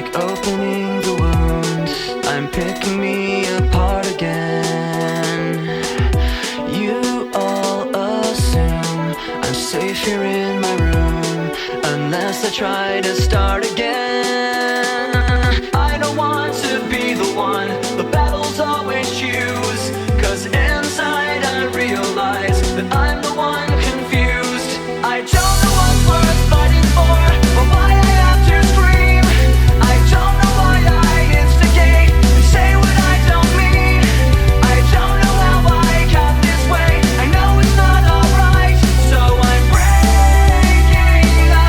like opening the wounds. I'm picking me apart again. You all assume I'm safe here in my room, unless I try to start again. I don't want to be the one the battles always choose, 'cause inside I realize that I'm the one confused. I don't know what's worth fighting for, or why I have to scream. I don't know why I instigate and say what I don't mean. I don't know how I got this way, I know it's not alright. So I'm breaking the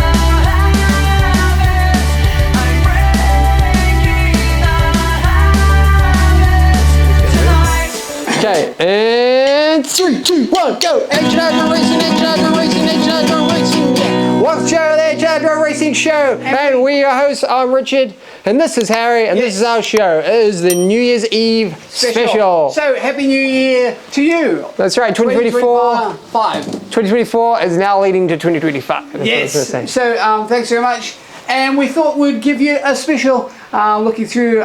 habit. I'm breaking the habit tonight. Okay, and 3, 2, 1, go! Action Hardware Racing, Action Hardware Racing, Action Hardware Racing! Yeah. Welcome to the Action Hardware Racing Show! And we are your hosts, I'm Richard, and this is Harry, and this is our show. It is the New Year's Eve special. So, Happy New Year to you! That's right, 2024. 2024 is now leading to 2025. That's yes, what I was gonna say. so thanks very much. And we thought we'd give you a special looking through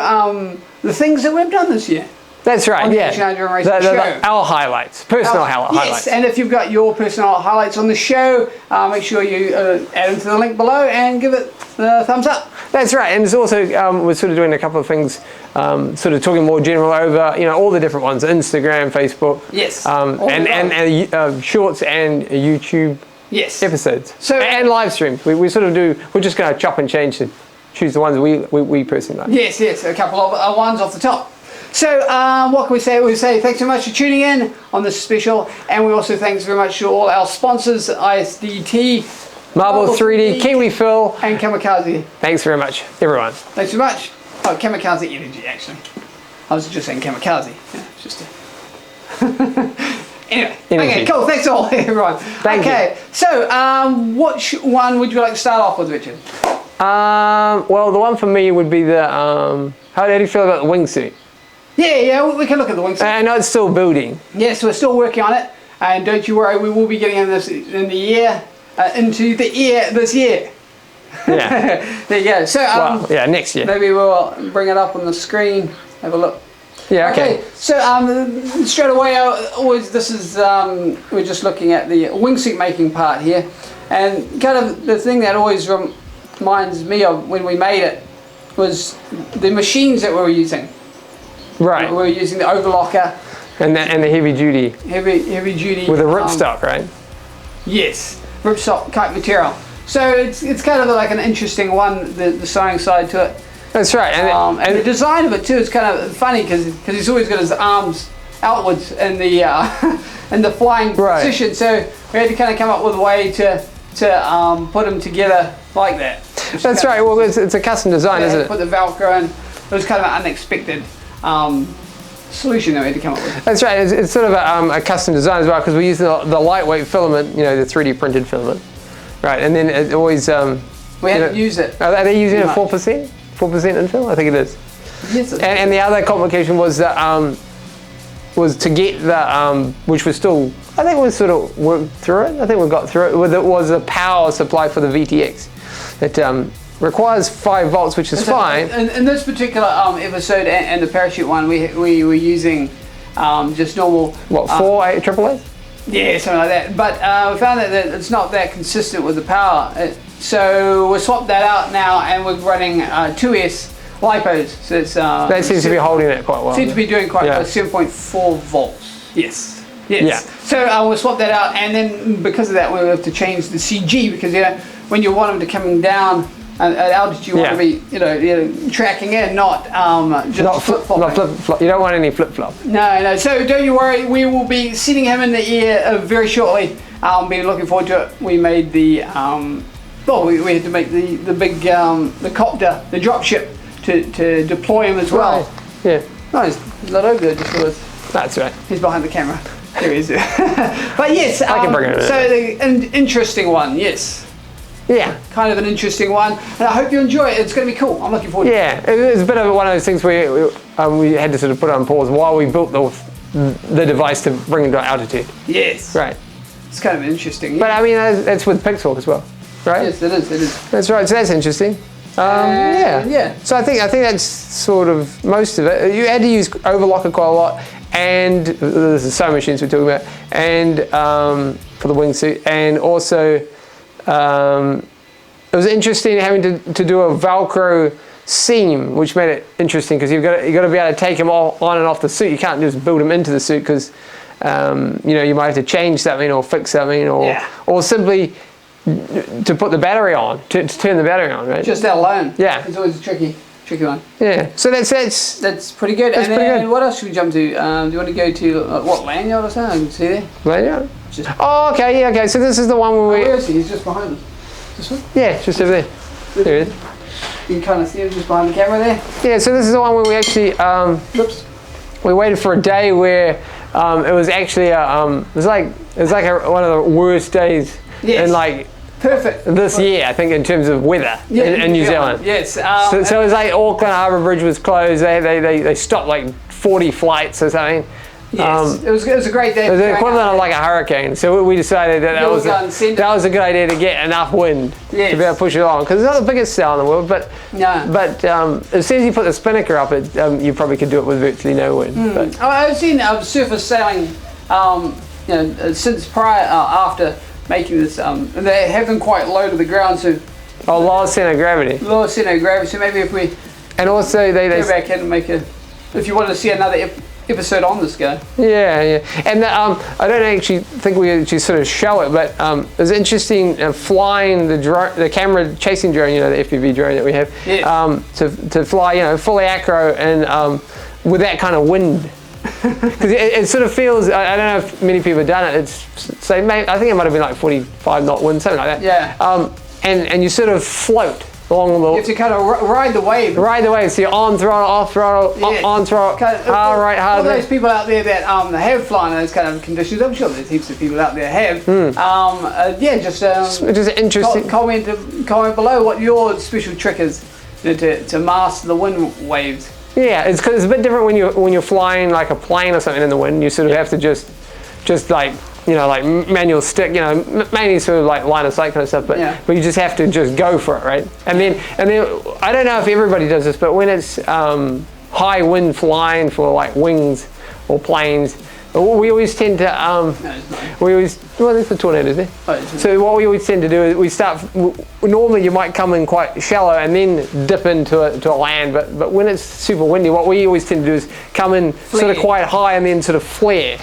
the things that we've done this year. That's right, On the yeah. Action Hardware Racing Show. Our highlights, personal Yes, highlights. and if you've got your personal highlights on the show, make sure you add them to the link below and give it the thumbs up. That's right, and it's also we're sort of doing a couple of things, sort of talking more general over all the different ones: Instagram, Facebook, Yes, and shorts and YouTube yes episodes. So and live streams. We sort of do. We're just going to chop and change to choose the ones we personally like. Yes, a couple of ones off the top. So what can we say? We say thanks so much for tuning in on this special, and we also thanks very much to all our sponsors, ISDT, Marble 3D, Kiwi Phil, and Kamikaze. Thanks very much, everyone. Thanks very much. Oh, Kamikaze Energy, actually. I was just saying Kamikaze. Yeah, it's just anyway, okay, cool. Thanks all, everyone. Thank you. So which one would you like to start off with, Richard? Well, the one for me would be the. How do you feel about the wingsuit? Yeah, we can look at the wingsuit. I know it's still building. Yes, we're still working on it, and don't you worry, we will be getting into this year. Yeah. There you go. So next year. Maybe we'll bring it up on the screen. Have a look. Yeah. Okay. So straight away, we're just looking at the wingsuit making part here, and kind of the thing that always reminds me of when we made it was the machines that we were using. Right. We were using the overlocker and the heavy duty. Heavy duty with a ripstop, right? Yes, ripstop type material. So it's kind of like an interesting one, the sewing side to it. That's right. And the design of it too is kind of funny because he's always got his arms outwards in the in the flying position. So we had to kind of come up with a way to put them together like that. That's right. Well, it's a custom design, isn't it? Put the Velcro in. It was kind of an unexpected solution that we had to come up with. That's right. It's sort of a custom design as well, because we use the lightweight filament, the 3D printed filament, right? And then it always we had to use it. Are they using a 4% infill? I think it is. Yes. And the other complication was that was to get the which was still, I think we sort of worked through it. I think we got through it. It was a power supply for the VTX that requires 5 volts, which is fine. In this particular episode and the parachute one, we were using just normal. What, 4 AAA? Yeah, something like that. But we found that it's not that consistent with the power. So we swapped that out now, and we're running 2S lipos. So it's that seems to be holding it quite well. Seems to be doing quite well. 7.4 volts. Yes. Yeah. So we swapped that out, and then because of that, we have to change the CG, because when you want them to coming down at altitude, you want to be tracking in, not just flip-flopping. Not flip-flop. You don't want any flip-flop. No. So don't you worry. We will be sitting him in the air very shortly. I'll be looking forward to it. We made the we had to make the big the copter, the drop ship to deploy him as well. Right. Yeah. No, he's not over there. Just with. That's right. He's behind the camera. There he is. But yes, I can bring it in. So an interesting one. Yes. Yeah. Kind of an interesting one, and I hope you enjoy it. It's going to be cool. I'm looking forward to it. Yeah, it's a bit of one of those things where we had to sort of put on pause while we built the device to bring it to altitude. Yes. Right. It's kind of interesting. But I mean, that's with pixhawk as well, right? Yes, it is. That's right. So that's interesting. Yeah. So I think that's sort of most of it. You had to use overlocker quite a lot, and this is so machines we're talking about, and for the wingsuit, and also it was interesting having to do a Velcro seam, which made it interesting because you got to be able to take them all on and off the suit. You can't just build them into the suit because you know, you might have to change something or fix something, or simply to put the battery on, to turn the battery on, right? Just that alone. Yeah. It's always a tricky one. Yeah. So that's pretty good. That's and pretty then good. what else should we jump to? Do you want to go to what, lanyard or something? I can see there. lanyard. Just, Oh, okay. Yeah. Okay. So this is the one where where is he? He's just behind us. This one? yeah, it's just over there. There it is. You can kind of see him just behind the camera there. Yeah. So this is the one where we actually Oops. we waited for a day where it was actually it was like one of the worst days in like perfect this year, I think, in terms of weather in New Zealand. Yes. So it was like Auckland Harbour Bridge was closed. They stopped like 40 flights or something. Yes, it was a great day. It was the equivalent of like a hurricane. So we decided that was a good idea to get enough wind to be able to push it along, because it's not the biggest sail in the world, but as soon as you put the spinnaker up, you probably could do it with virtually no wind. But I've seen surface sailing, you know, since after making this, they have them quite low to the ground, so lower centre of gravity. Lower centre of gravity. So maybe if we also they go back and make if you wanted to see another episode on this guy. Yeah. And I don't actually think we actually sort of show it, but it was interesting flying the camera chasing drone, you know, the FPV drone that we have, to fly, you know, fully acro and with that kind of wind. Because it sort of feels, I don't know if many people have done it, I think it might have been like 45 knot wind, something like that. Yeah. And you sort of float along the... You have to kind of ride the wave. Ride the wave, so you're on throttle, off throttle, on throttle, hard right, hard all left. those people out there that have flown in those kind of conditions, I'm sure there's heaps of people out there have. Just interesting. Comment below what your special trick is, you know, to master the wind waves. Yeah, it's a bit different when you're flying like a plane or something in the wind. You sort of have to just like, you know, like manual stick, you know, mainly sort of like line of sight kind of stuff, but you just have to just go for it, right? And then I don't know if everybody does this, but when it's high wind flying for like wings or planes, we always tend to there's the tornado there. So what we always tend to do is normally you might come in quite shallow and then dip into a land, but when it's super windy, what we always tend to do is come in sort of quite high and then sort of flare.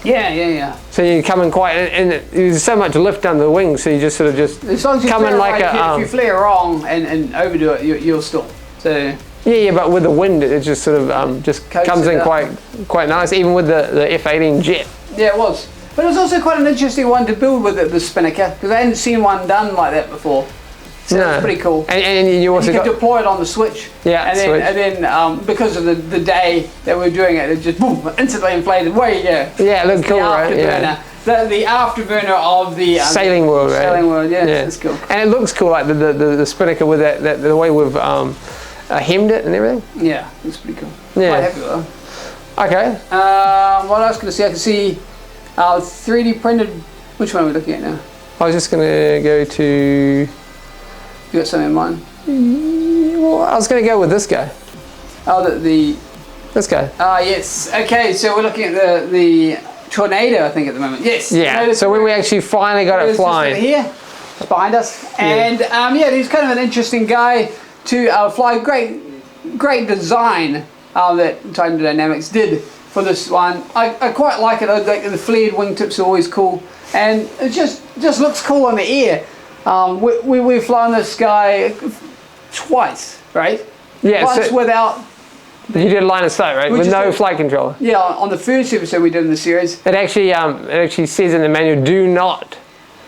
Yeah. So you come in quite, and there's so much lift under the wings, so you just sort of as long as you come in like if you flare wrong and overdo it, you'll still. So. Yeah, but with the wind, it just sort of just comes in quite nice, even with the F-18 jet. Yeah, it was. But it was also quite an interesting one to build with the spinnaker, because I hadn't seen one done like that before. So it was pretty cool. And you also could deploy it on the switch. Yeah, and then because of the day that we were doing it, it just boom, instantly inflated. Away you go. Yeah, it looked cool, right? Yeah. The afterburner of the sailing world, right? Sailing world, yeah, it's cool. And it looks cool, like the spinnaker with that the way we've hemmed it and everything. Yeah, it's pretty cool. Yeah. Quite happy with it. Okay. What else can I see? I can see 3D printed. Which one are we looking at now? I was just gonna go to. You got something in mind? Well, I was gonna go with this guy. Oh, this guy. Yes. Okay, so we're looking at the tornado, I think, at the moment. Yes. Yeah. So when we actually finally got it flying. Here, behind us, and he's kind of an interesting guy to fly. Great design that Titan Dynamics did for this one. I quite like it. Like the flared wingtips are always cool, and it just looks cool in the air. We've flown this guy twice, right? Yeah. Once without. You did line of sight, right? With no flight controller. Yeah, on the first episode we did in the series. It actually says in the manual, do not,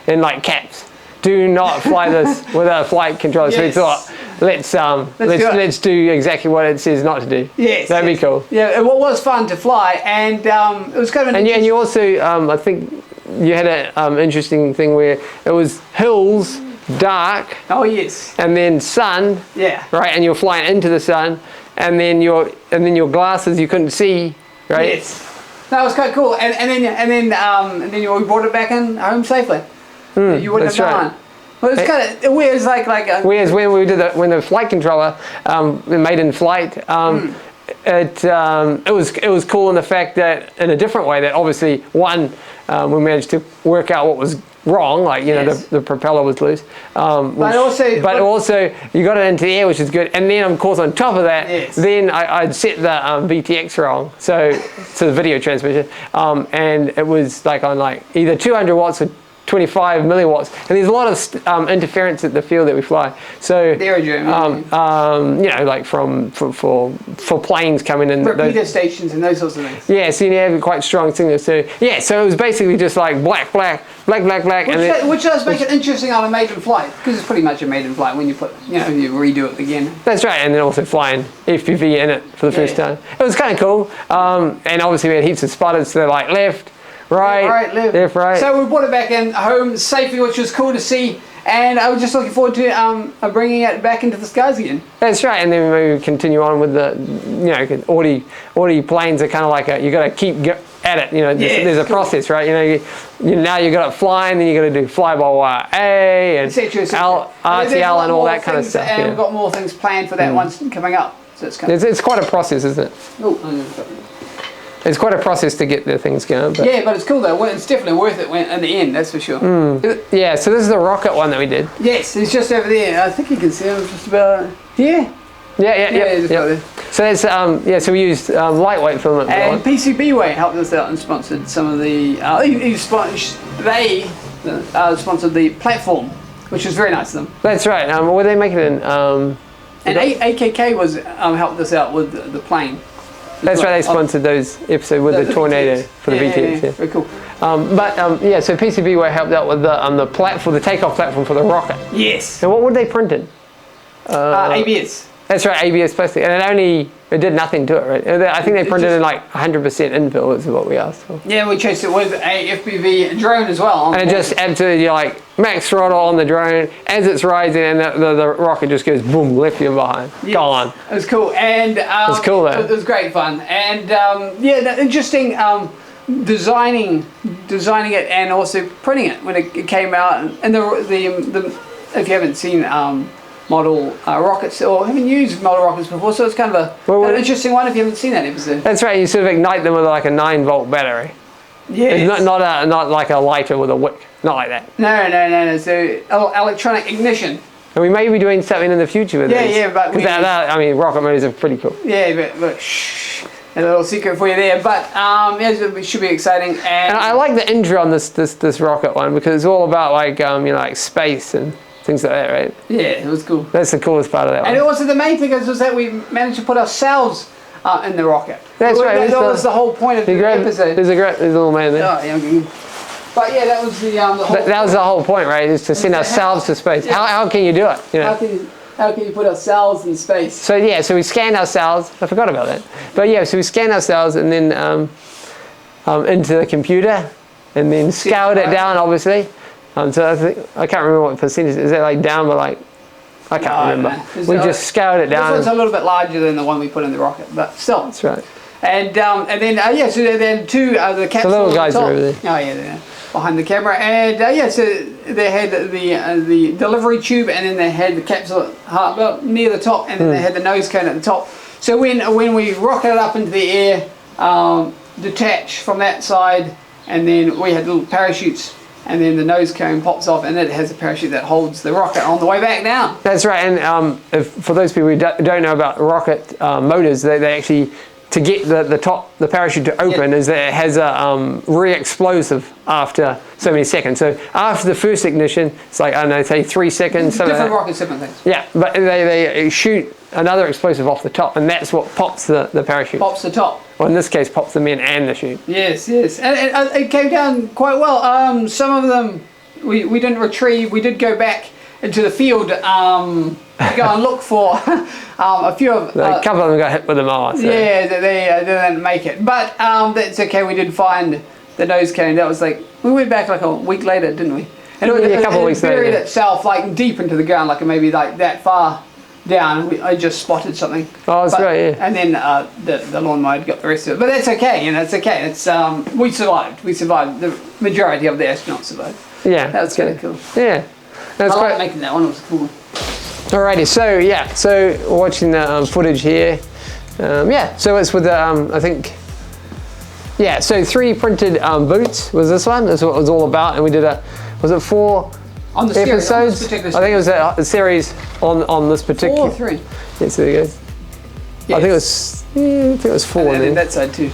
in like caps, do not fly this without a flight controller. So we thought, let's do exactly what it says not to do. Yes. That'd be cool. Yeah, it was fun to fly, and it was kind of and you also, I think you had an interesting thing where it was hills, dark. Oh yes. And then sun. Yeah. Right, and you're flying into the sun, and then your glasses you couldn't see. Right. Yes. That was quite cool, and then we brought it back in home safely. You wouldn't have gone. Well, it's kind of weird. It's like whereas when we did when the flight controller made in flight, it was cool in the fact that in a different way that obviously we managed to work out what was wrong, like you know the propeller was loose, but also you got it into the air, which is good. And then of course on top of that, then I'd set the VTX wrong, so the video transmission, and it was like on like either 200 watts or 25 milliwatts, and there's a lot of interference at the field that we fly. So you know, like for planes coming in, repeater stations and those sorts of things. Yeah, so you have quite strong signals. So yeah, so it was basically just like black, which does make it interesting on a maiden flight, because it's pretty much a maiden flight when you you redo it again. That's right, and then also flying FPV in it for the first time. It was kind of cool, and obviously we had heaps of spotters, so they're like left, right, left, right. So we brought it back in home safely, which was cool to see, and I was just looking forward to bringing it back into the skies again. That's right, and then maybe we continue on with the, you know, Audi planes are kind of like you got to keep at it. You know, there's a process, right? You know, now you got it flying, then you got to do fly-by-wire A and RTL and all that kind of stuff. And we've got more things planned for that once coming up. So it's quite a process, isn't it? It's quite a process to get the things going. But. Yeah, but it's cool though. It's definitely worth it in the end, that's for sure. Yeah, so this is the rocket one that we did. Yes, it's just over there. I think you can see it just about here. Yeah. So it's so we used lightweight filament. And PCBWay helped us out and sponsored some of the. They sponsored the platform, which was very nice of them. That's right. Were they making it in? And AKK was helped us out with the plane. That's right, they sponsored those episodes with the Tornado for the VTX. Yeah, very cool. So PCBWay helped out with the platform, the takeoff platform for the rocket. Yes. So what would they print in? ABS. That's right, ABS plastic, and it did nothing to it, right? I think they printed in like 100% infill is what we asked for. Yeah, we chased it with a FPV drone as well. And it just absolutely like max throttle on the drone as it's rising, and the rocket just goes boom, left you behind, gone. It was cool, and it was cool though. It was great fun, and the interesting designing it and also printing it when it came out, and the if you haven't seen model rockets or haven't used model rockets before, so it's kind of an interesting one if you haven't seen that episode. That's right, you sort of ignite them with like a 9-volt battery. Yeah. It's not like a lighter with a wick, not like that. No. So electronic ignition. And we may be doing something in the future with these. Yeah, but I mean, rocket motors are pretty cool. Yeah, but shh, a little secret for you there. But it should be exciting. And I like the intro on this rocket one because it's all about like like space and things like that, right? Yeah, it was cool. That's the coolest part of that one. And also the main thing was that we managed to put ourselves in the rocket. That's right. That was the whole point of the episode. There's a little man there. Oh, yeah. But yeah, that was the whole. That was the whole point, right? Is to send ourselves to space. Yeah. How can you do it? You know? How can you put ourselves in space? So yeah, so we scanned ourselves. I forgot about that. But yeah, so we scanned ourselves and then into the computer, and then scaled it down, obviously. So I can't remember what percentage. Is that like down by like? I can't remember. We just scaled it down. This one's a little bit larger than the one we put in the rocket, but still. That's right. And then so then two the capsule. The little guys are over there. Oh yeah, they're behind the camera, and so they had the delivery tube, and then they had the capsule near the top, and then they had the nose cone at the top. So when we rocketed up into the air, detach from that side, and then we had little parachutes. And then the nose cone pops off, and it has a parachute that holds the rocket on the way back down. That's right, and for those people who don't know about rocket motors, they actually, to get the parachute to open, is that it has a re-explosive after so many seconds. So after the first ignition, it's like, I don't know, say 3 seconds. Different rockets, different things. Yeah, but they shoot another explosive off the top, and that's what pops the parachute. Pops the top. Well, in this case, pops them in and the chute. Yes, and it came down quite well. Some of them we didn't retrieve. We did go back into the field to go and look for a few of. A couple of them got hit with the mower. So. Yeah, they didn't make it, but that's okay. We did find the nose cone. That was like we went back like a week later, didn't we? And a couple of weeks later. It buried itself like deep into the ground, like maybe like that far down. I just spotted something. Oh, that's right, yeah. And then the lawnmower got the rest of it, but that's okay. It's okay. It's we survived. We survived. The majority of the astronauts survived. Yeah, that was kind of cool. Yeah. That's I like quite. making that one. It was cool. Alrighty, so yeah, so watching the footage here. Yeah, so it's with the I think. Yeah, so 3D printed boots was this one. That's what it was all about, and we did was it 4 On the series, on this episodes? particular I think it was a series on this 4 particular. or 3. Yes, there you go. Yes. I think it was 4. And then then. that side too.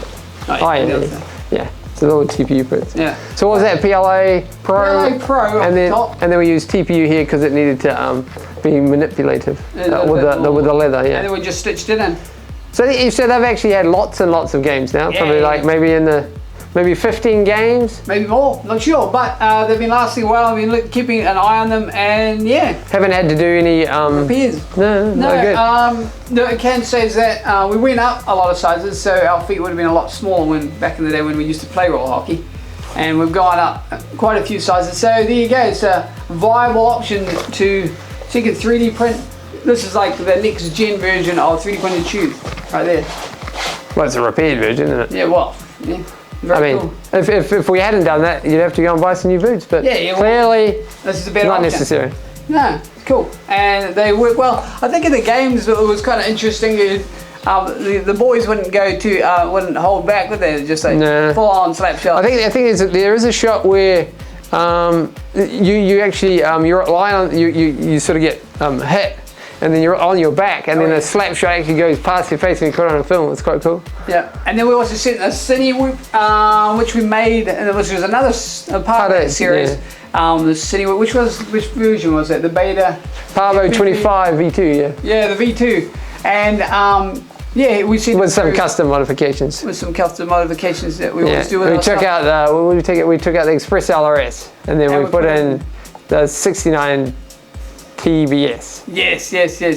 Oh yeah, the other yeah, side. yeah. So the little TPU prints. Yeah. So what was that? PLA Pro. PLA Pro and then top. and then we used TPU here because it needed to be manipulative A little with bit the more. leather. Yeah. And then we just stitched it in. So you said they've actually had lots and lots of games now. Yeah, Probably yeah. like maybe 15 games. Maybe more, not sure. But they've been lasting well. I've been keeping an eye on them, and yeah. Haven't had to do any. Repairs. No, good. No, I can say is that we went up a lot of sizes, so our feet would have been a lot smaller back in the day when we used to play roller hockey. And we've gone up quite a few sizes. So there you go. It's a viable option so you can 3D print. This is like the next gen version of 3D printed tube, right there. Well, it's a repaired version, isn't it? Yeah, well, yeah. Very I mean, cool. if we hadn't done that, you'd have to go and buy some new boots. But Yeah, well, clearly, This is a better not option. necessary. No, it's cool, and they work well. I think in the games it was kind of interesting. The boys wouldn't wouldn't hold back, would they? Just like No. full on slap shot. I think there is a shot where you actually you're lying on you sort of get hit, and then you're on your back, and then yeah. a slap shot actually goes past your face and you put it on a film. It's quite cool. Yeah, and then we also sent a city whoop, which we made, and which was another part of that series. The city whoop, which version was it? The beta. Parvo FPV. 25 V2, yeah. Yeah, the V2, and yeah, we sent With it some through custom modifications. with some custom modifications that we Yeah, always do with we our took stuff. out we took out the Express LRS, and then And we we put put in the 69 TBS. Yes,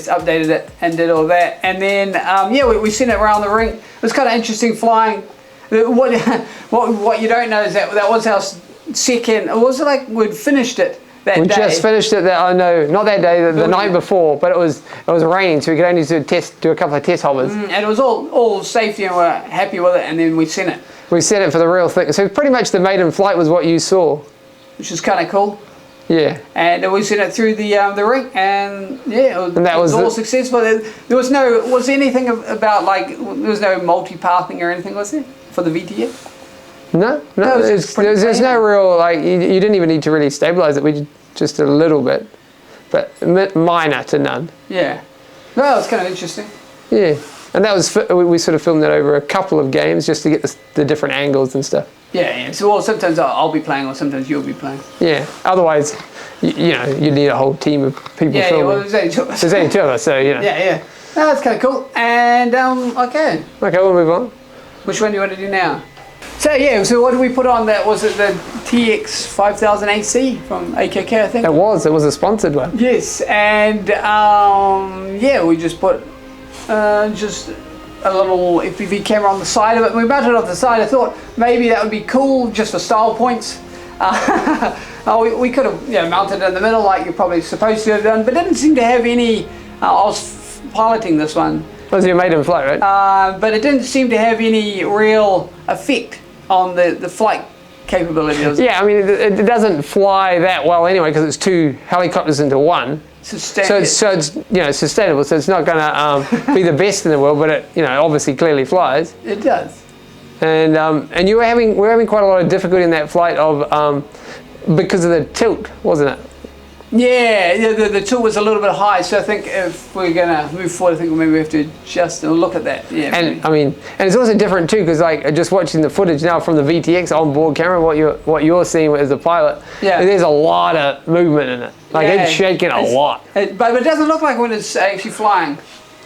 updated it and did all that. And then, yeah, we sent it around the rink. It was kind of interesting flying. What you don't know is that was our second, it was like we'd finished it that We day. just finished it. Not that day, the night before, but it was raining, so we could only do a couple of test hovers. And it was all safety and we're happy with it, and then we sent it, We set it for the real thing. So pretty much the maiden flight was what you saw. which was kind of cool. Yeah. And we sent it through the rink, and yeah, it was all successful. There was anything about like, there was no multi-pathing or anything, was there, for the VTX? No, there's no real, like, you didn't even need to really stabilize it. We just a little bit, but minor to none. Yeah. Well, it's kind of interesting. Yeah, and that was, we sort of filmed that over a couple of games just to get the different angles and stuff. Yeah. So sometimes I'll be playing, or sometimes you'll be playing. Yeah, otherwise, you need a whole team of people Yeah, filming. well, there's only 2 of us. There's only 2 of us, so, you know. Yeah. No, that's kind of cool. And, okay. Okay, we'll move on. Which one do you want to do now? So, yeah, so what did we put on that? Was it the TX 5000 AC from AKK, I think? It was a sponsored one. Yes, and, yeah, we just put just a little FPV camera on the side of it. We mounted it off the side. I thought maybe that would be cool just for style points. We could have mounted it in the middle like you're probably supposed to have done, but it didn't seem to have any. I was piloting this one. Was your maiden flight, right? But it didn't seem to have any real effect on the flight capability of it. Yeah, I mean, it doesn't fly that well anyway because it's 2 helicopters into one. So it's sustainable. So it's not going to be the best in the world, but it obviously clearly flies. It does. And we were having quite a lot of difficulty in that flight of because of the tilt, wasn't it? Yeah, the tilt was a little bit high, so I think if we're gonna move forward, I think maybe we have to adjust and look at that. Yeah. And I mean, and it's also different too, because like just watching the footage now from the VTX onboard camera, what you're seeing as a pilot, there's a lot of movement in it. Like it's shaking a lot. But it doesn't look like when it's actually flying.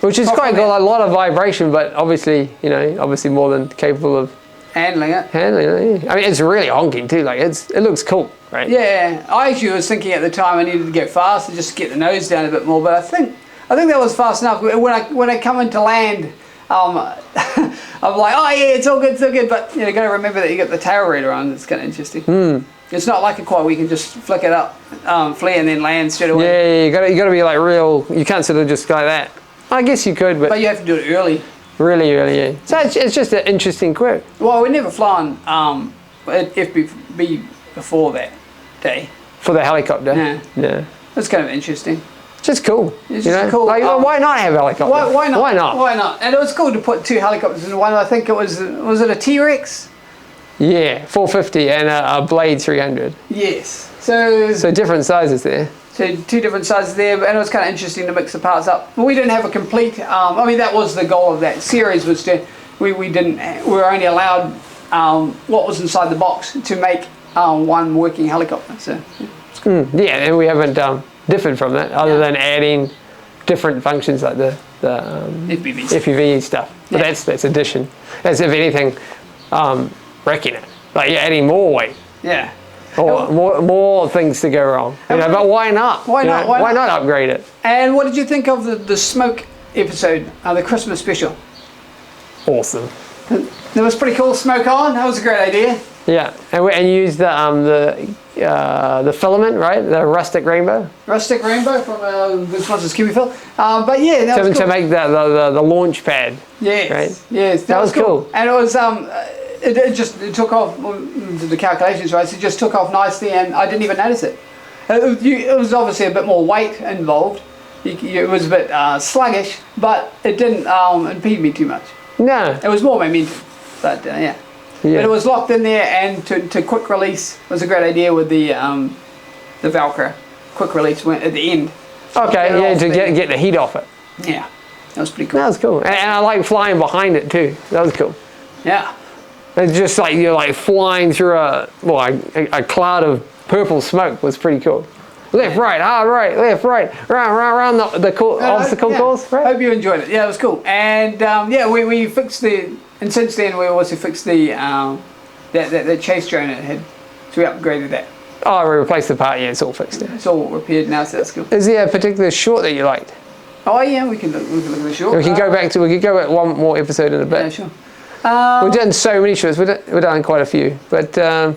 Which is quite cool. A lot of vibration, but obviously, obviously more than capable of handling it. I mean, it's really honking too. Like it looks cool, right? Yeah, I actually was thinking at the time I needed to go faster just to get the nose down a bit more, but I think that was fast enough. When I come into land, I'm like, oh yeah, it's all good. But got to remember that you got the tail reader on. It's kind of interesting. It's not like a quad where you can just flick it up, flare, and then land straight away. Yeah, you got to be like real. You can't sort of just go like that. I guess you could, but you have to do it early. Really early, yeah. So it's just an interesting quirk. Well, we never flown FPV before that day. For the helicopter? Yeah. It's kind of interesting. Just cool. It's just cool. Like, why not have a helicopter? Why not? Why not? Why not? And it was cool to put 2 helicopters in one. I think it was it a T-Rex? Yeah, 450 and a Blade 300. Yes. So different sizes there. So 2 different sizes there, and it was kind of interesting to mix the parts up. We didn't have a complete. I mean, that was the goal of that series, was to we were only allowed what was inside the box to make one working helicopter. So yeah, and we haven't differed from that other than adding different functions like the FPV stuff. But that's addition. That's, if anything, wrecking it. Like you're adding more weight. Yeah. Or more things to go wrong. You know, but why not? Why not? Why not upgrade it? And what did you think of the smoke episode, the Christmas special? Awesome. That was pretty cool. Smoke on. That was a great idea. Yeah, and use the filament, right? The rustic rainbow. Rustic rainbow from this one's Kiwi Phil. But yeah, that was cool. To make the launch pad. Yes. Right? Yes. That was cool. And it was it took off the calculations, right? So it just took off nicely, and I didn't even notice it. It was obviously a bit more weight involved. It was a bit sluggish, but it didn't impede me too much. No. It was more momentum, but yeah. But it was locked in there, and to quick release was a great idea with the Velcro. Quick release went at the end. Okay, yeah, to get the heat off it. Yeah, that was pretty cool. That was cool, and I like flying behind it too. That was cool. Yeah. It's just like you're like flying through a cloud of purple smoke was pretty cool. Left, right, right, left, right, round the obstacle course. Right? Hope you enjoyed it. Yeah, it was cool. And yeah, we fixed and since then we also fixed that chase drone it had, so we upgraded that. Oh, we replaced the part. Yeah, it's all fixed now. It's all repaired now, so that's cool. Is there a particular short that you liked? Oh yeah, we can look at the short. We can go at one more episode in a bit. Yeah, sure. We've done so many shorts. We've done quite a few, but the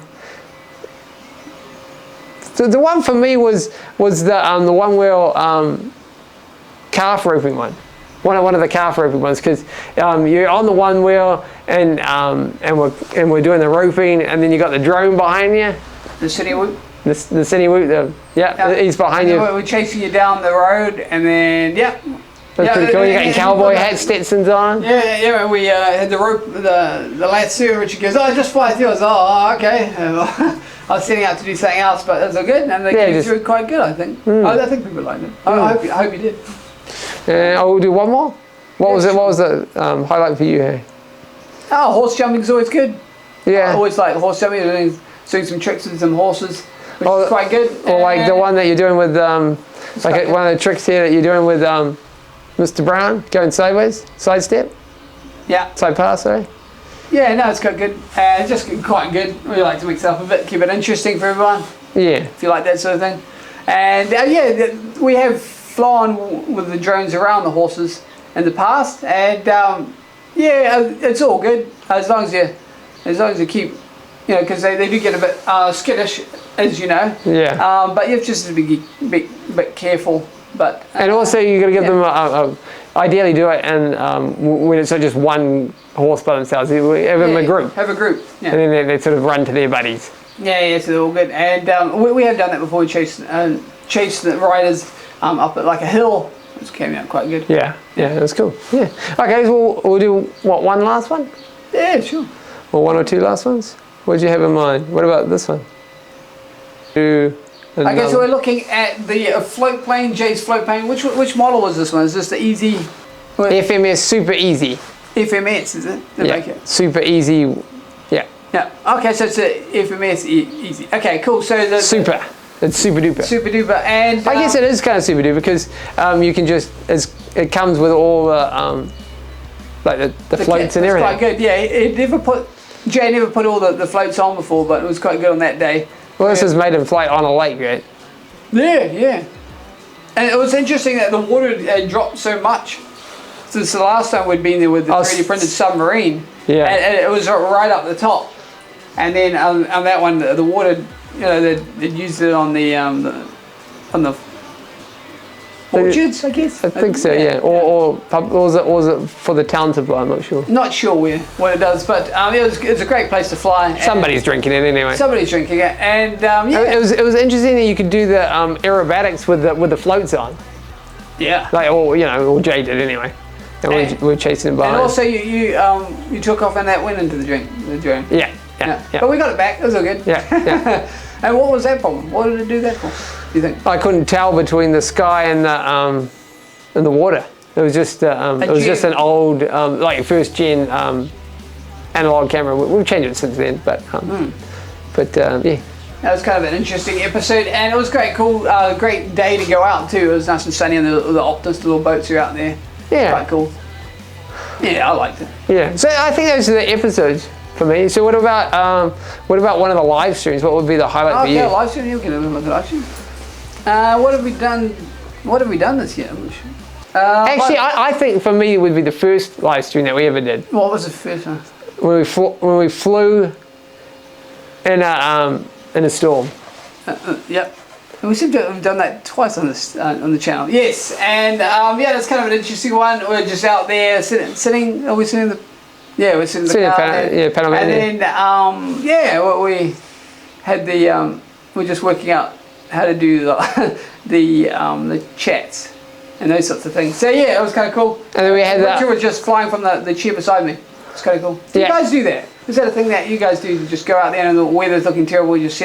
one for me was the one wheel calf roping one. One of the calf roping ones, because you're on the one wheel and we're doing the roping, and then you got the drone behind you. The city whoop. The city whoop. He's behind you. We're chasing you down the road, and then That's pretty cool. You got your cowboy hat, Stetsons on. Yeah. We had the rope, the lasso, and Richard goes, "Oh, just fly through." I was, "Oh, okay." I was setting out to do something else, but it was all good, and they came through quite good, I think. I think people liked it. I hope you did. I'll do one more. What was the highlight for you here? Oh, horse jumping is always good. Yeah. I always like horse jumping, doing some tricks with some horses, which is quite good. Or like the one that you're doing with, like one of the tricks here that you're doing with Mr. Brown, going sideways, side step. Yeah. Side pass, sorry. Yeah, no, it's quite good. Just quite good. We like to mix it up a bit, keep it interesting for everyone. Yeah. If you like that sort of thing. And yeah, we have flown with the drones around the horses in the past, and yeah, it's all good as long as you keep, you know, because they do get a bit skittish, as you know. Yeah. But you have just to be a bit careful. But and also you got to give them ideally do it, and when it's not just one horse by themselves, have them a group. Have a group. Yeah. And then they sort of run to their buddies. Yeah, so they're all good. And we have done that before. We chased the riders up at like a hill, which came out quite good. Yeah, that's cool. Yeah. Okay, so we'll do one last one? Yeah, sure. Or one or two last ones? What did you have in mind? What about this one? Okay, so we're looking at the float plane, Jay's float plane. Which model was this one? Is this the easy? FMS Super Easy. FMS, is it? Yeah, Super Easy. Yeah. Yeah. Okay, so it's a FMS Easy. Okay, cool. So the Super. It's super duper. Super duper, and I guess it is kind of super duper because you can just it comes with all the like the floats and everything. It's quite good. Yeah, Jay never put all the floats on before, but it was quite good on that day. Well, this is made in flight on a lake, right? Yeah. And it was interesting that the water had dropped so much since the last time we'd been there with the 3D printed submarine. Yeah. And it was right up the top. And then on that one, the water, you know, they'd used it on the orchards, I guess. I think so, yeah. Or was it for the town to fly? I'm not sure. Not sure what it does, but it's a great place to fly. Somebody's drinking it anyway. Somebody's drinking it, and it was interesting that you could do the aerobatics with the floats on. Yeah. Like, or Jay did anyway. And we were chasing him behind. And also you took off and that went into the drone. Yeah. But we got it back. It was all good. Yeah. And what was that problem? What did it do that for? Do you think? I couldn't tell between the sky and the water. It was just just an old like first gen analog camera. We've changed it since then, but yeah. That was kind of an interesting episode, and it was great, great day to go out too. It was nice and sunny, and the Optus, the little boats are out there. Yeah. Quite cool. Yeah, I liked it. Yeah. So I think those are the episodes for me. So what about one of the live streams? What would be the highlight for you? Okay, live stream. You can have a look at live stream. What have we done? What have we done this year? I'm not sure. Actually, I think for me it would be the first live stream that we ever did. What was the first one? When we flew in a storm. Yep. And we seem to have done that twice on the channel. Yes, and that's kind of an interesting one. We're just out there sitting. Are we sitting in the? Yeah, we're sitting in the car. Panel. And then we had we're just working out how to do the chats and those sorts of things. So yeah, it was kind of cool. And then we had Richard was just flying from the chair beside me. It's kind of cool. Do you guys do that? Is that a thing that you guys do? You just go out there and the weather's looking terrible, you just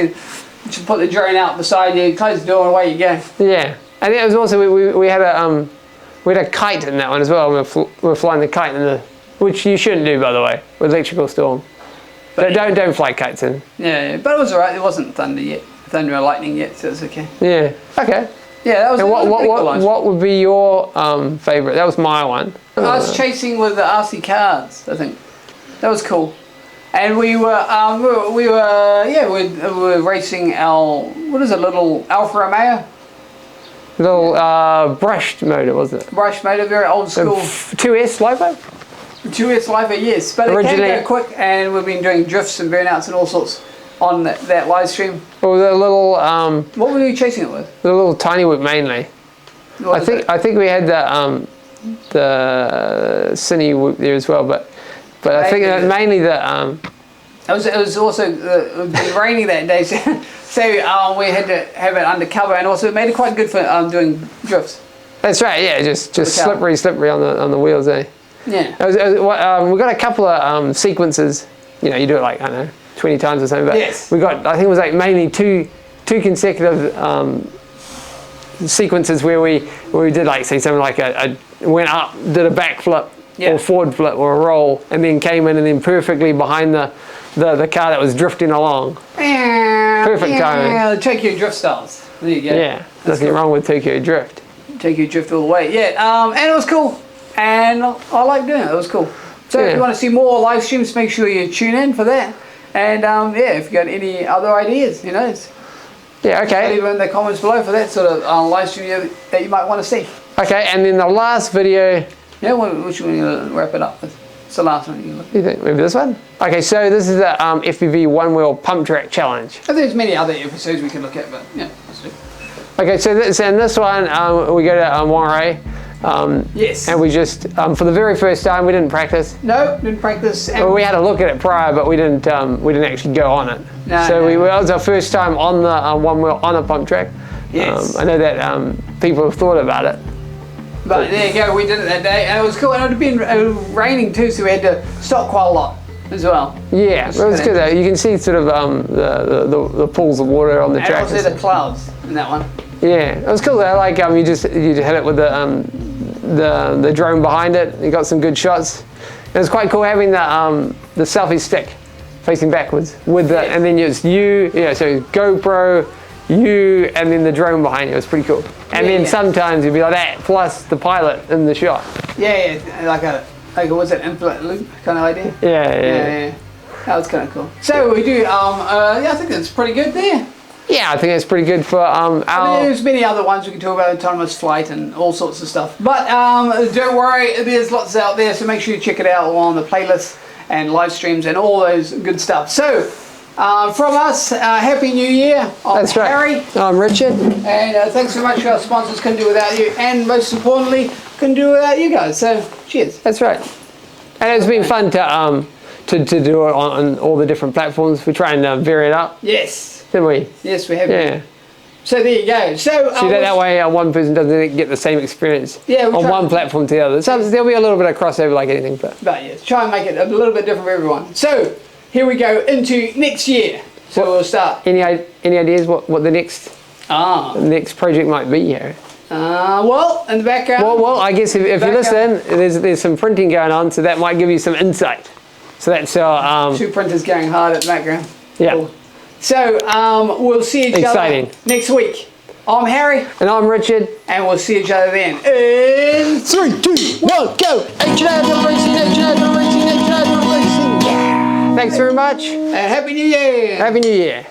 put the drone out beside you, close the door, and away you go. Yeah, and it was also we had a kite in that one as well. We were flying the kite which you shouldn't do, by the way, with electrical storm. But don't fly kites in. Yeah, but it was alright. It wasn't thunder or lightning yet, so it's okay. Yeah. Okay. Yeah, that was. And what would be your favourite? That was my one. I was chasing with the RC cars. I think that was cool. And we were racing little Alfa Romeo. Little brushed motor, wasn't it? Brushed motor, very old school. 2S LiPo? 2S LiPo, yes. But it can go quick, and we've been doing drifts and burnouts and all sorts on that live stream. Well, the little what were you chasing it with? The little tiny whip mainly. I think we had the Cine whip there as well, but I think mainly the it was also raining that day, so we had to have it undercover, and also it made it quite good for doing drifts. That's right. Yeah, just slippery on the wheels, eh? Yeah. We got a couple of sequences. You do it like, I don't know, 20 times or something. But yes. We got, I think it was like mainly two consecutive sequences where we did like, say something like went up, did a backflip or forward flip or a roll, and then came in and then perfectly behind the car that was drifting along. Perfect timing. Yeah, Tokyo Drift styles. There you go. Yeah, nothing wrong with Tokyo Drift. Tokyo Drift all the way. Yeah, and it was cool. And I like doing it. It was cool. So if you want to see more live streams, make sure you tune in for that. And if you got any other ideas, okay. Leave them in the comments below for that sort of live stream that you might want to see. Okay, and then the last video. Yeah, which one are you going to wrap it up with? It's the last one you think? Maybe this one? Okay, so this is the FPV one-wheel pump track challenge. I think there's many other episodes we can look at, but yeah, let's do. Okay, so this one, we go to Monterey. Yes. And we just, for the very first time, we didn't practice. No, didn't practice. Well, we had a look at it prior, but we didn't actually go on it. It was our first time on the one wheel on a pump track. Yes. I know that people have thought about it. But there you go, we did it that day, and it was cool. And it had been raining too, so we had to stop quite a lot as well. Yeah, it was good though. You can see sort of the pools of water on the track. And also the clouds in that one. Yeah, it was cool though. Like you hit it with the drone behind it. You got some good shots. It was quite cool having the selfie stick facing backwards with and then it's you. Yeah, so GoPro, you, and then the drone behind you. It was pretty cool. And then sometimes you'd be like that plus the pilot in the shot. Yeah, like what's that, infinite loop kind of idea? Yeah. That was kind of cool. So we do. I think that's pretty good there. Yeah, I think that's pretty good for there's many other ones we can talk about, autonomous flight and all sorts of stuff. But don't worry, there's lots out there, so make sure you check it out on the playlist and live streams and all those good stuff. So From us, Happy New Year. I'm That's right. Harry. I'm Richard. And thanks so much for our sponsors. Couldn't do without you. And most importantly, couldn't do without you guys. So, cheers. That's right. And it's been fun to do it on all the different platforms. We try and vary it up. Yes. Didn't we? Yes, we have. Yeah. So there you go. So See, that way one person doesn't get the same experience Yeah, on one platform to the other. So there'll be a little bit of crossover like anything. But yeah, try and make it a little bit different for everyone. So here we go into next year. So we'll start. Any ideas what the next project might be here? Well, in the background. Well, I guess if you listen, there's some printing going on, so that might give you some insight. So that's our 2 printers going hard at the background. Yeah. Cool. So we'll see each Exciting. other next week. I'm Harry. And I'm Richard. And we'll see each other then. In 3, 2, 1, go! H&R Racing, H&R Racing, H&R Racing. Yeah! Thanks very much. and Happy New Year. Happy New Year.